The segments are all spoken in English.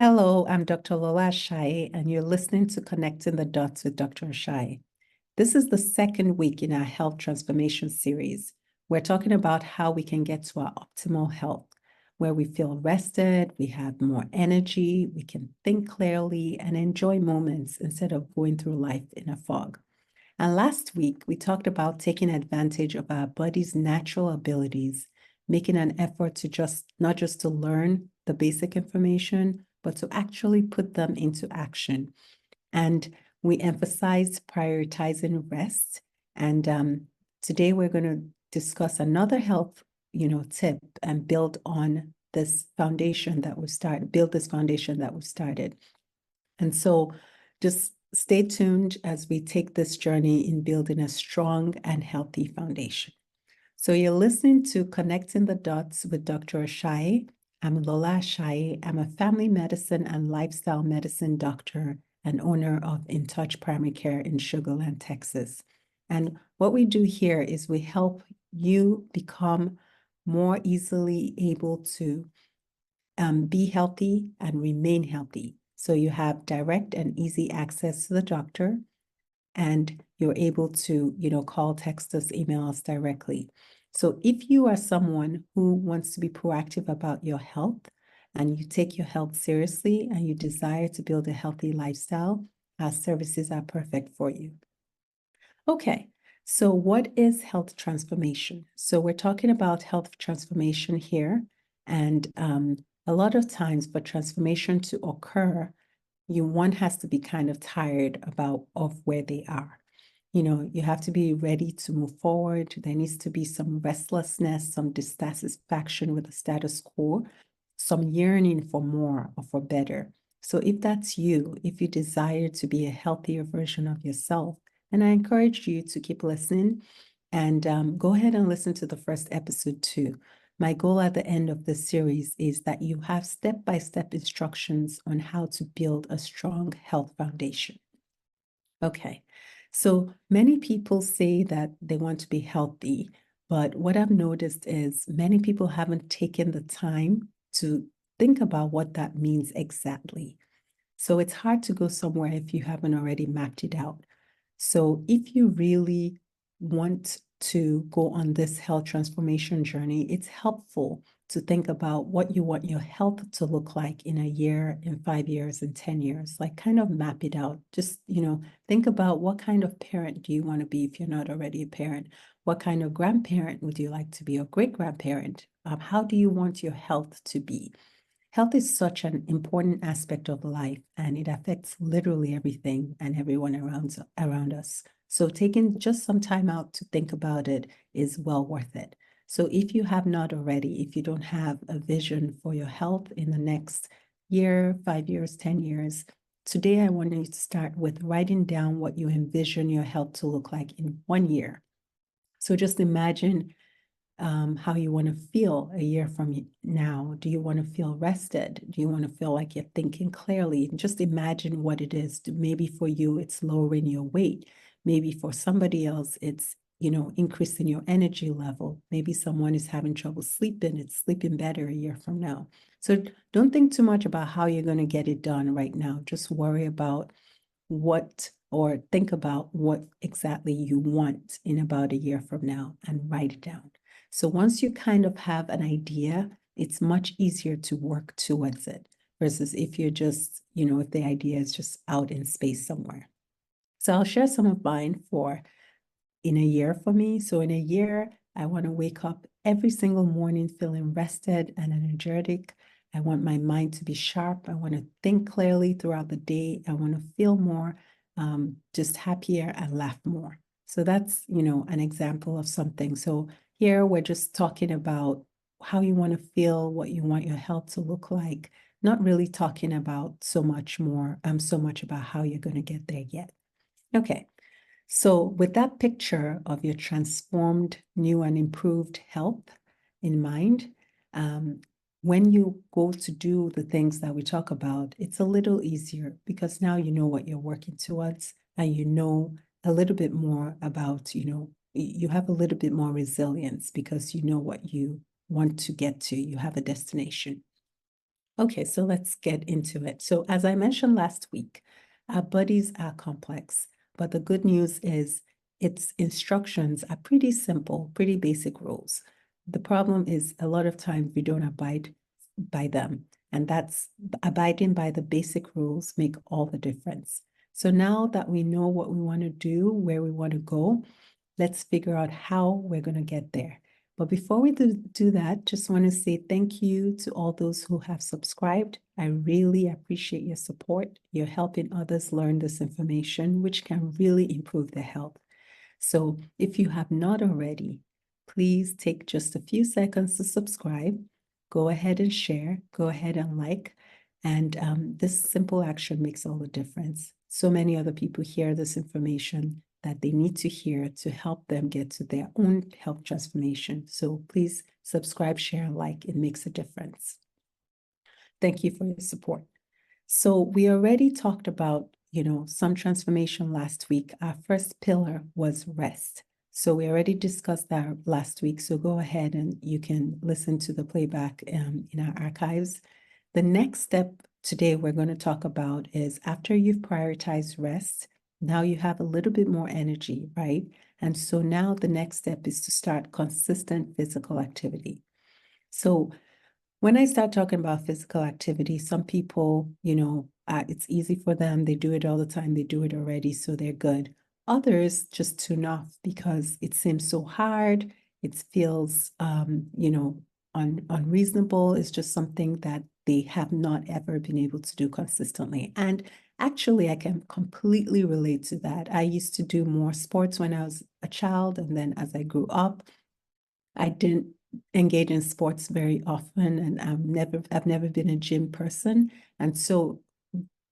Hello, I'm Dr. Lola Ashaye, and you're listening to Connecting the Dots with Dr. Ashaye. This is the second week in our health transformation series. We're talking about how we can get to our optimal health, where we feel rested, we have more energy, we can think clearly, and enjoy moments instead of going through life in a fog. And last week, we talked about taking advantage of our body's natural abilities, making an effort to not just to learn the basic information, but to actually put them into action. And we emphasized prioritizing rest. And today we're going to discuss another health, tip and build on this foundation that we've started, build this foundation that we've started. And so just stay tuned as we take this journey in building a strong and healthy foundation. So you're listening to Connecting the Dots with Dr. Ashaye. I'm Lola Ashaye. I'm a family medicine and lifestyle medicine doctor and owner of InTouch Primary Care in Sugar Land, Texas. And what we do here is we help you become more easily able to be healthy and remain healthy. So you have direct and easy access to the doctor, and you're able to, call, text us, email us directly. So if you are someone who wants to be proactive about your health and you take your health seriously and you desire to build a healthy lifestyle, our services are perfect for you. Okay, so what is health transformation? So we're talking about health transformation here, and a lot of times for transformation to occur, one has to be kind of tired of where they are. You have to be ready to move forward. There needs to be some restlessness, some dissatisfaction with the status quo, some yearning for more or for better. So if that's you, if you desire to be a healthier version of yourself, and I encourage you to keep listening and go ahead and listen to the first episode too. My goal at the end of this series is that you have step-by-step instructions on how to build a strong health foundation. Okay, so many people say that they want to be healthy, but what I've noticed is many people haven't taken the time to think about what that means exactly. So it's hard to go somewhere if you haven't already mapped it out. So if you really want to go on this health transformation journey, it's helpful to think about what you want your health to look like in a year, in 5 years, in 10 years, like kind of map it out. Just, think about what kind of parent do you want to be if you're not already a parent? What kind of grandparent would you like to be, or great grandparent? How do you want your health to be? Health is such an important aspect of life, and it affects literally everything and everyone around us. So taking just some time out to think about it is well worth it. So if you have not already, if you don't have a vision for your health in the next year, 5 years, 10 years, today I want you to start with writing down what you envision your health to look like in 1 year. So just imagine how you want to feel a year from now. Do you want to feel rested? Do you want to feel like you're thinking clearly? And just imagine what it is. Maybe for you, it's lowering your weight. Maybe for somebody else, it's, increasing your energy level. Maybe someone is having trouble sleeping. It's sleeping better a year from now. So don't think too much about how you're going to get it done right now. Just worry about or think about what exactly you want in about a year from now and write it down. So once you kind of have an idea, it's much easier to work towards it versus if you're just, if the idea is just out in space somewhere. So I'll share some of mine for in a year for me. So in a year, I want to wake up every single morning feeling rested and energetic. I want my mind to be sharp. I want to think clearly throughout the day. I want to feel more just happier and laugh more. So that's, an example of something. So here we're just talking about how you want to feel, what you want your health to look like, not really talking about so much about how you're going to get there yet. Okay. So with that picture of your transformed, new and improved health in mind, when you go to do the things that we talk about, it's a little easier because now you know what you're working towards and you know a little bit more about, you have a little bit more resilience because you know what you want to get to. You have a destination. Okay, so let's get into it. So as I mentioned last week, our bodies are complex, but the good news is its instructions are pretty simple, pretty basic rules. The problem is a lot of times we don't abide by them, and that's abiding by the basic rules make all the difference. So now that we know what we want to do, where we want to go, let's figure out how we're going to get there. But before we do that, just want to say thank you to all those who have subscribed. I really appreciate your support. You're helping others learn this information, which can really improve their health. So if you have not already, please take just a few seconds to subscribe. Go ahead and share. Go ahead and like. And this simple action makes all the difference. So many other people hear this information that they need to hear to help them get to their own health transformation. So please subscribe, share, and like. It makes a difference. Thank you for your support. So we already talked about, some transformation last week. Our first pillar was rest. So we already discussed that last week. So go ahead and you can listen to the playback in our archives. The next step today we're going to talk about is after you've prioritized rest, now you have a little bit more energy, right? And so now the next step is to start consistent physical activity. So when I start talking about physical activity, some people, it's easy for them. They do it all the time. They do it already, so they're good. Others just tune off because it seems so hard. It feels, unreasonable. It's just something that they have not ever been able to do consistently. And actually, I can completely relate to that. I used to do more sports when I was a child, and then as I grew up, I didn't engage in sports very often, and I've never been a gym person. And so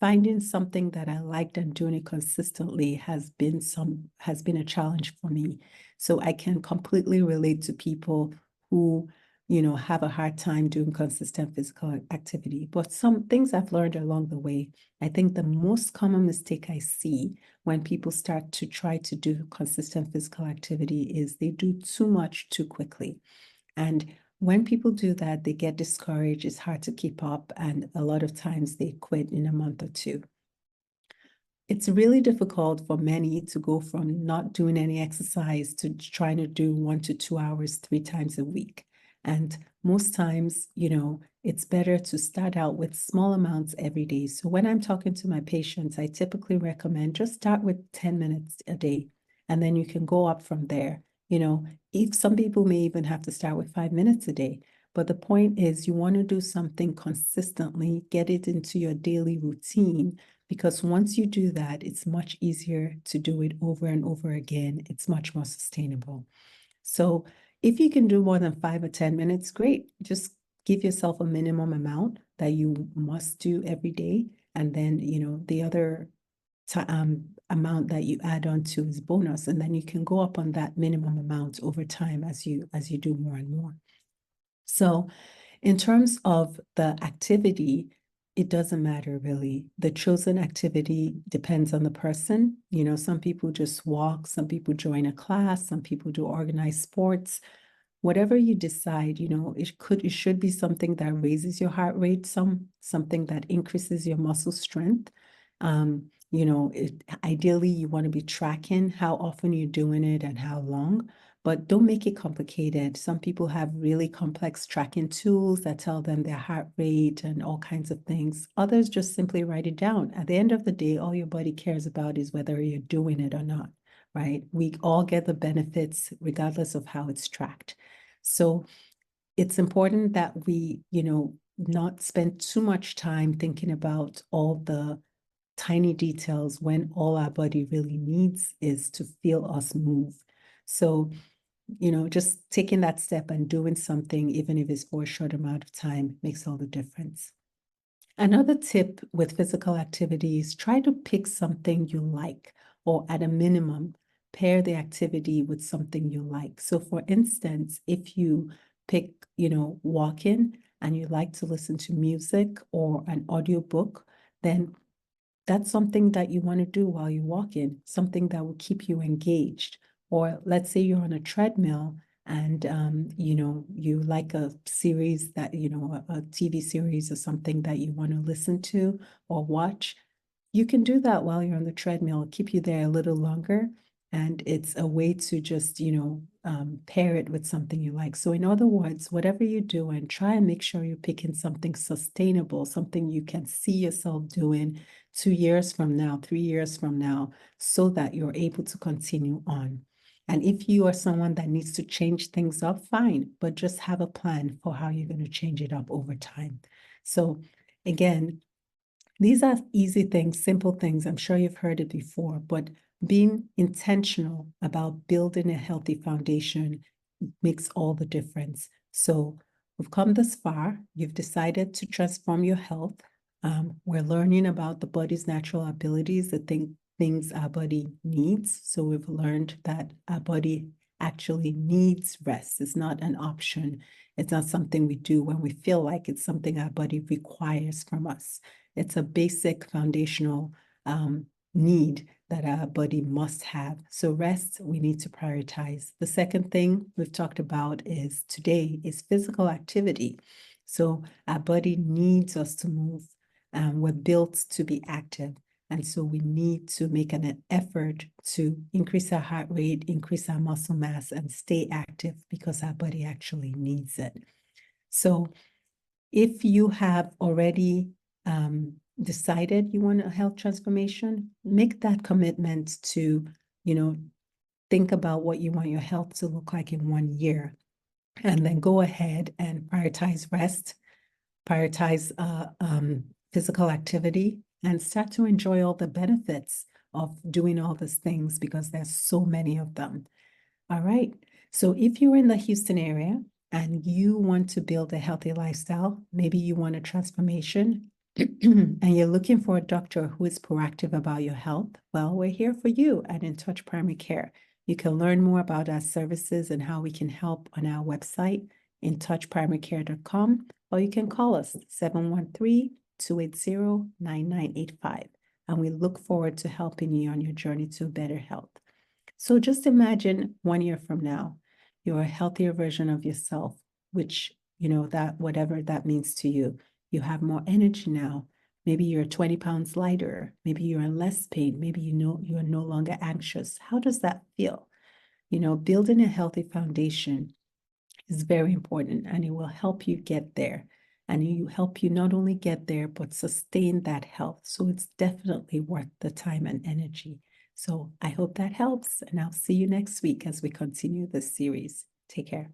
finding something that I liked and doing it consistently has been a challenge for me. So I can completely relate to people who, have a hard time doing consistent physical activity. But some things I've learned along the way, I think the most common mistake I see when people start to try to do consistent physical activity is they do too much too quickly. And when people do that, they get discouraged. It's hard to keep up. And a lot of times they quit in a month or two. It's really difficult for many to go from not doing any exercise to trying to do 1 to 2 hours 3 times a week. And most times, it's better to start out with small amounts every day. So when I'm talking to my patients, I typically recommend just start with 10 minutes a day, and then you can go up from there. If some people may even have to start with 5 minutes a day. But the point is you want to do something consistently, get it into your daily routine, because once you do that, it's much easier to do it over and over again. It's much more sustainable. So if you can do more than 5 or 10 minutes, great. Just give yourself a minimum amount that you must do every day. And then, the other amount that you add on to is bonus. And then you can go up on that minimum amount over time as you do more and more. So in terms of the activity, it doesn't matter really. The chosen activity depends on the person. Some people just walk, some people join a class, some people do organized sports. Whatever you decide, it should be something that raises your heart rate, something that increases your muscle strength. Ideally you want to be tracking how often you're doing it and how long. But don't make it complicated. Some people have really complex tracking tools that tell them their heart rate and all kinds of things. Others just simply write it down. At the end of the day, all your body cares about is whether you're doing it or not, right? We all get the benefits regardless of how it's tracked. So it's important that we, not spend too much time thinking about all the tiny details when all our body really needs is to feel us move. So just taking that step and doing something, even if it's for a short amount of time, makes all the difference. Another tip with physical activity is try to pick something you like, or at a minimum, pair the activity with something you like. So for instance, if you pick, walking and you like to listen to music or an audiobook, then that's something that you want to do while you're walking, something that will keep you engaged. Or let's say you're on a treadmill and you like a series that, a TV series or something that you want to listen to or watch, you can do that while you're on the treadmill, keep you there a little longer. And it's a way to just, pair it with something you like. So in other words, whatever you do, and try and make sure you're picking something sustainable, something you can see yourself doing 2 years from now, 3 years from now, so that you're able to continue on. And if you are someone that needs to change things up, fine, but just have a plan for how you're going to change it up over time. So again, these are easy things, simple things. I'm sure you've heard it before, but being intentional about building a healthy foundation makes all the difference. So we've come this far. You've decided to transform your health. We're learning about the body's natural abilities, the things our body needs. So we've learned that our body actually needs rest. It's not an option. It's not something we do when we feel like it's something our body requires from us. It's a basic foundational need that our body must have. So rest, we need to prioritize. The second thing we've talked about today is physical activity. So our body needs us to move. We're built to be active. And so we need to make an effort to increase our heart rate, increase our muscle mass, and stay active because our body actually needs it. So if you have already decided you want a health transformation, make that commitment to, think about what you want your health to look like in 1 year. And then go ahead and prioritize rest, prioritize physical activity, and start to enjoy all the benefits of doing all these things because there's so many of them. All right. So if you're in the Houston area and you want to build a healthy lifestyle, maybe you want a transformation and you're looking for a doctor who is proactive about your health, well, we're here for you at InTouch Primary Care. You can learn more about our services and how we can help on our website, intouchprimarycare.com, or you can call us 713-280-9985. And we look forward to helping you on your journey to better health. So just imagine 1 year from now, you're a healthier version of yourself, which, that whatever that means to you, you have more energy now. Maybe you're 20 pounds lighter. Maybe you're in less pain. Maybe you are no longer anxious. How does that feel? Building a healthy foundation is very important, and it will help you get there. And it will help you not only get there, but sustain that health. So it's definitely worth the time and energy. So I hope that helps, and I'll see you next week as we continue this series. Take care.